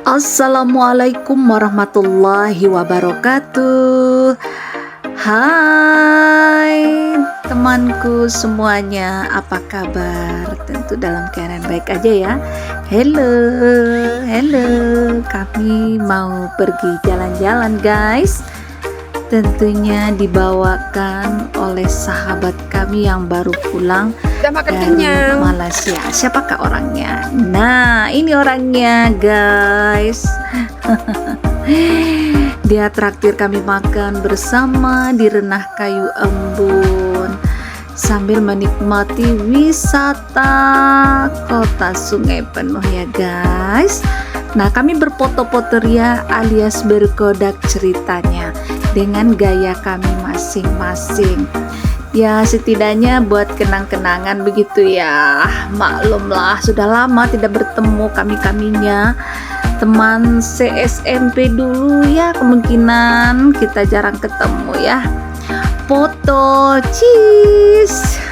Assalamualaikum warahmatullahi wabarakatuh. Hai temanku semuanya, apa kabar? Tentu dalam keadaan baik aja ya. Halo, halo. Kami mau pergi jalan-jalan guys. Tentunya dibawakan oleh sahabat kami yang baru pulang dari Malaysia. Siapakah orangnya? Nah, ini orangnya guys. Dia traktir kami makan bersama di Renah Kayu Embun sambil menikmati wisata kota sungai penuh ya guys. Nah, kami berfoto-foto ria alias berkodak ceritanya dengan gaya kami masing-masing. Ya, setidaknya buat kenang-kenangan begitu ya. Maklumlah, sudah lama tidak bertemu kami-kaminya. Teman CSMP dulu ya, kemungkinan kita jarang ketemu ya. Foto, cheese.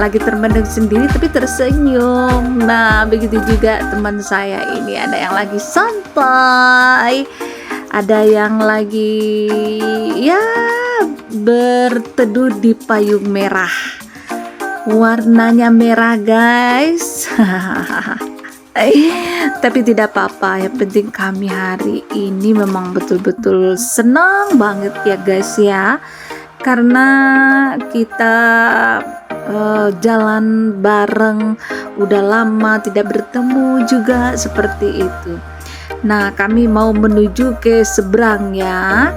Lagi termenung sendiri tapi tersenyum. Nah, begitu juga teman saya ini, ada yang lagi santai, ada yang lagi ya berteduh di payung merah. Warnanya merah guys. Tapi tidak apa-apa, yang penting kami hari ini memang betul-betul senang banget ya guys ya, karena kita jalan bareng, udah lama tidak bertemu juga seperti itu. Nah, kami mau menuju ke seberang ya,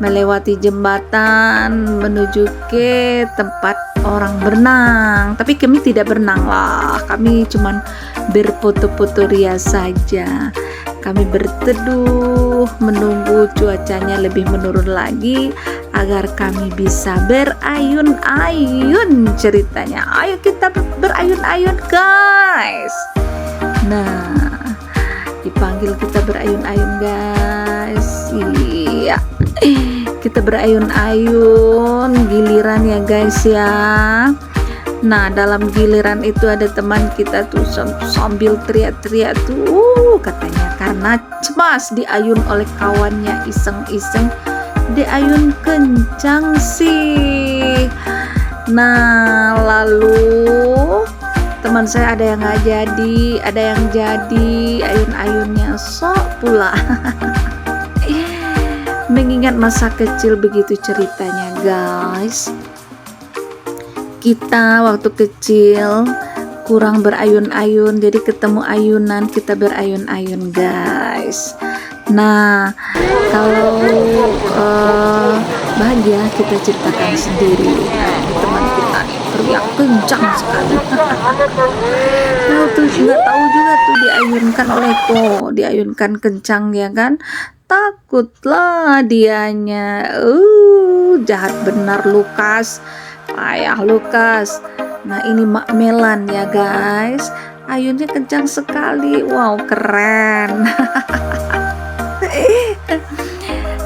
melewati jembatan menuju ke tempat orang berenang. Tapi kami tidak berenang lah, kami cuman berfoto-foto ria saja. Kami berteduh menunggu cuacanya lebih menurun lagi agar kami bisa berayun-ayun ceritanya. Ayo kita berayun-ayun guys. Nah, dipanggil kita berayun-ayun guys. Iya, kita berayun-ayun giliran ya guys ya. Nah, dalam giliran itu ada teman kita tuh sambil teriak-teriak tuh katanya karena cemas diayun oleh kawannya, iseng-iseng diayun kencang sih. Nah, lalu teman saya ada yang nggak jadi, ada yang jadi, ayun-ayunnya sok pula. Mengingat masa kecil begitu ceritanya guys. Kita waktu kecil kurang berayun-ayun, jadi ketemu ayunan kita berayun-ayun guys. Nah, kalau bahagia kita ceritakan sendiri. Nah, teman kita teriak kencang sekali. Nah, tuh nggak tahu juga tuh diayunkan oleh diayunkan kencang ya kan. Takutlah dianya. Jahat benar Lukas. Ayah Lukas. Nah, ini Mak Melan ya guys, ayunnya kencang sekali. Wow, keren.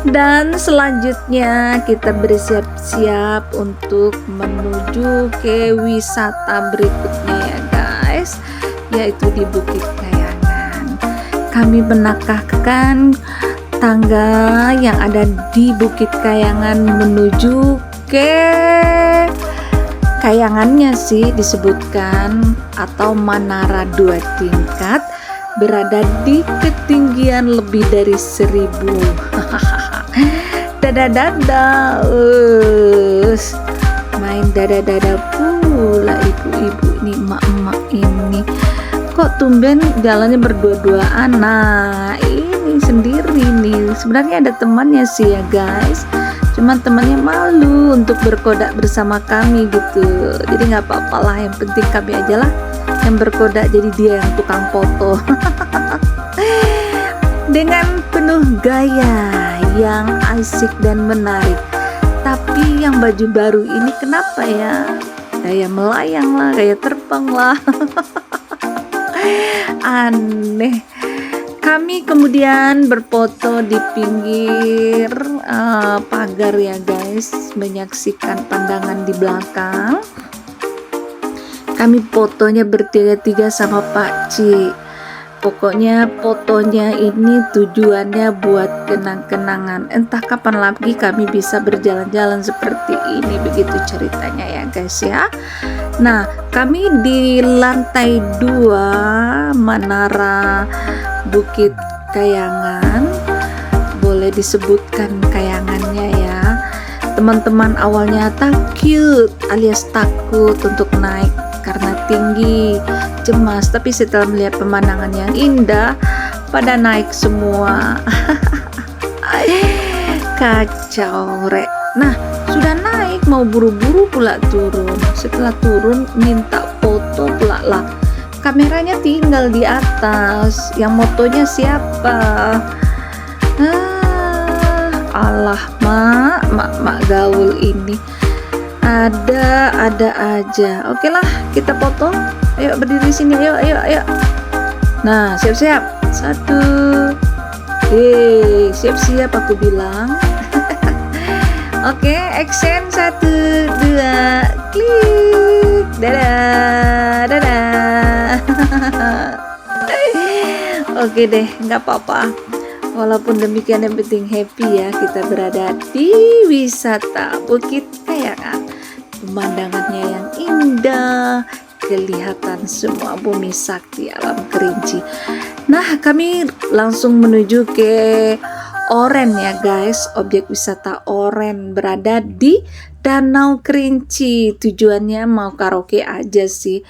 Dan selanjutnya kita bersiap-siap untuk menuju ke wisata berikutnya ya guys, yaitu di Bukit Kayangan. Kami menakahkan tangga yang ada di Bukit Kayangan menuju ke kayangannya sih disebutkan, atau menara 2 tingkat berada di ketinggian lebih dari 1000. Dada-dada, main dada-dada pula ibu-ibu nih, emak-emak ini. Kok tumben jalannya berdua-duaan? Nah, ini sendiri nih. Sebenarnya ada temannya sih ya guys, cuman temannya malu untuk berkodak bersama kami gitu. Jadi nggak apa-apa lah, yang penting kami aja lah yang berkodak, jadi dia yang tukang foto. Dengan penuh gaya yang asik dan menarik. Tapi yang baju baru ini kenapa ya? Kayak melayang lah, kayak terbang lah. Aneh. Kami kemudian berfoto di pinggir pagar ya guys, menyaksikan pandangan di belakang. Kami fotonya bertiga-tiga sama Pak Ci. Pokoknya fotonya ini tujuannya buat kenang-kenangan. Entah kapan lagi kami bisa berjalan-jalan seperti ini, begitu ceritanya ya guys ya. Nah, kami di lantai 2 Menara Bukit Kayangan. Boleh disebutkan kayangannya ya. Teman-teman awalnya takut alias takut untuk naik karena tinggi, cemas, tapi setelah melihat pemandangan yang indah pada naik semua. Kacau rek. Nah, sudah naik mau buru-buru pula turun. Setelah turun minta foto pula lah. Kameranya tinggal di atas. Yang motonya siapa? Alah mak gaul ini. Ada aja. Oke lah, kita foto. Ayo berdiri di sini. Ayo. Nah, siap-siap. 1. Siap-siap aku bilang. Oke, action 1, 2, klik. Dadah. Oke deh, nggak apa-apa. Walaupun demikian yang penting happy ya, kita berada di wisata Bukit Kayangan. Pemandangannya yang indah, kelihatan semua bumi sakti alam Kerinci. Nah, kami langsung menuju ke Oren ya guys, objek wisata Oren berada di Danau Kerinci. Tujuannya mau karaoke aja sih.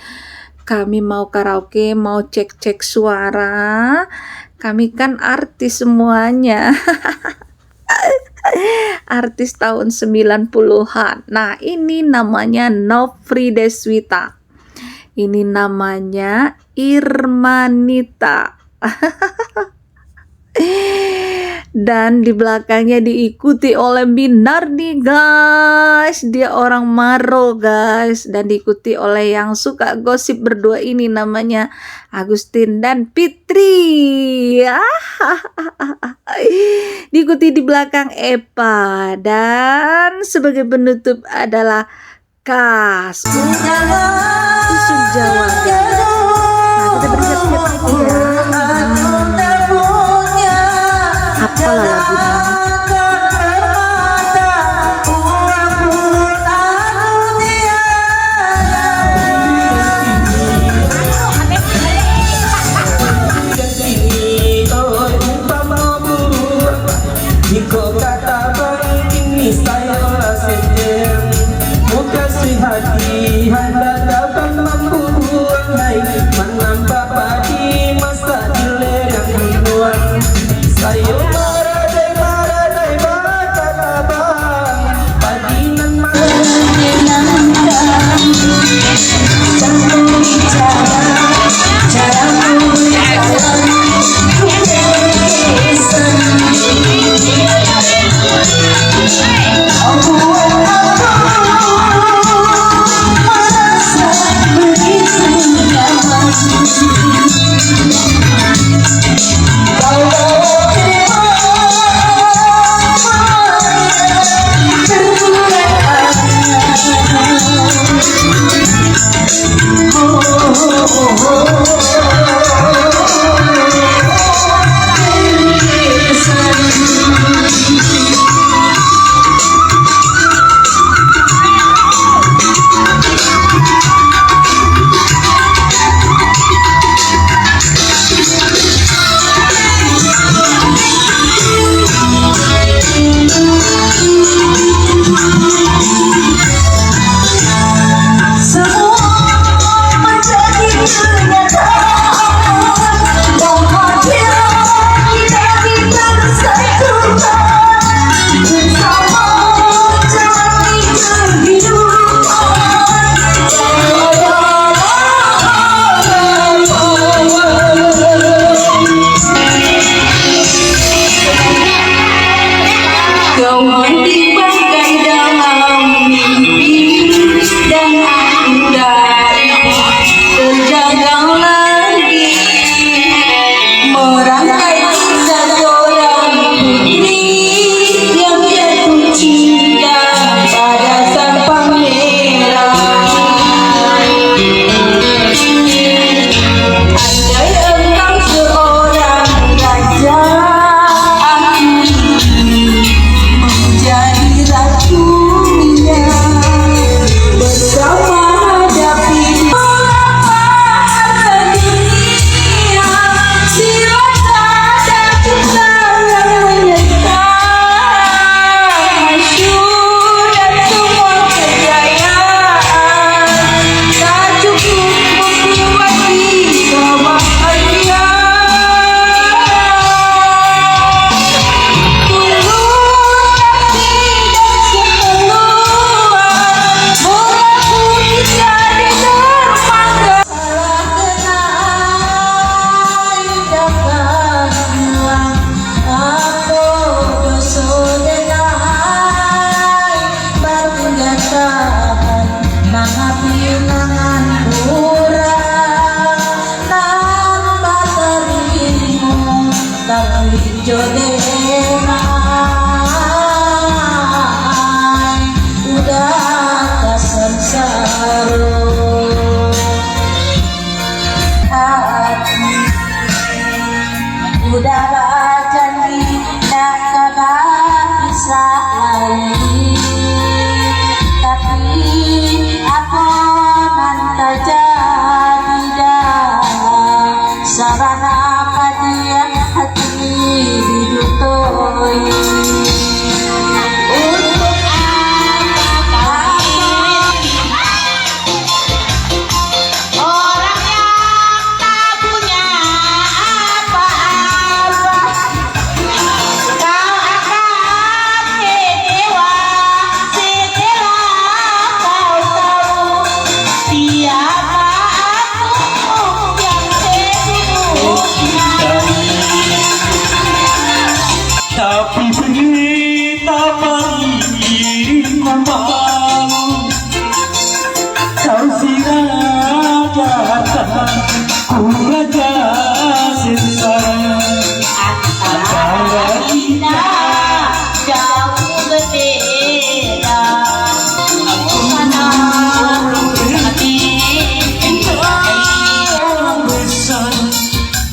Kami mau karaoke, mau cek-cek suara. Kami kan artis semuanya. Artis tahun 90-an. Nah, ini namanya Novri Deswita. Ini namanya Irmanita. Dan di belakangnya diikuti oleh Binardi guys. Dia orang Maro guys. Dan diikuti oleh yang suka gosip berdua ini, namanya Agustin dan Fitri. Diikuti di belakang Epa. Dan sebagai penutup adalah Kas Tusuk Jawa guys. Nah, kita bersiap-siap nih ya. Apalah lagunya. Semua menjadi kenyataan.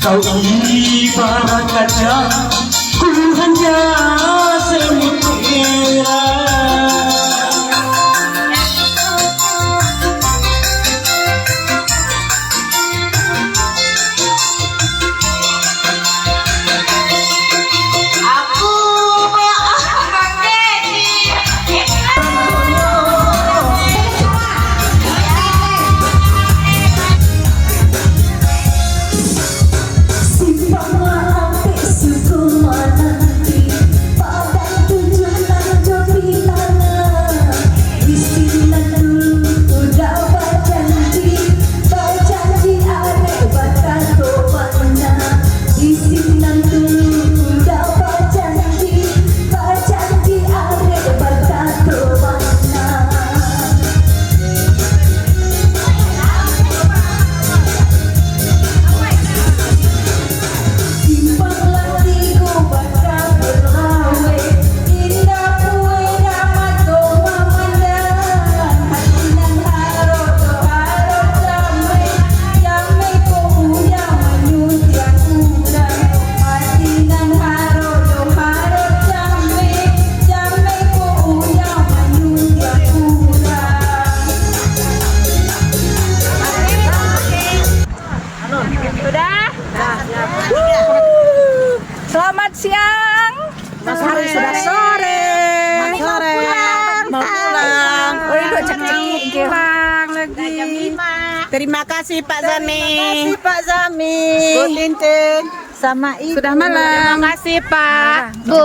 Kau ibarat kaca, ku hanya semutiara. Selamat siang. Mas Hari sudah sore. Mau pulang. Oh, udah cekik pulang lagi. Terima kasih Pak Zami. Pak Zami. Bu Tintin. Sama Ibu. Sudah malam. Terima kasih Pak. Bu.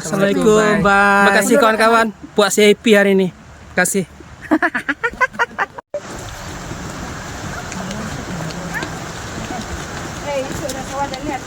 Assalamualaikum, bye. Makasih kawan-kawan, puas happy hari ini. Kasih. Sudah kawan dan lihat.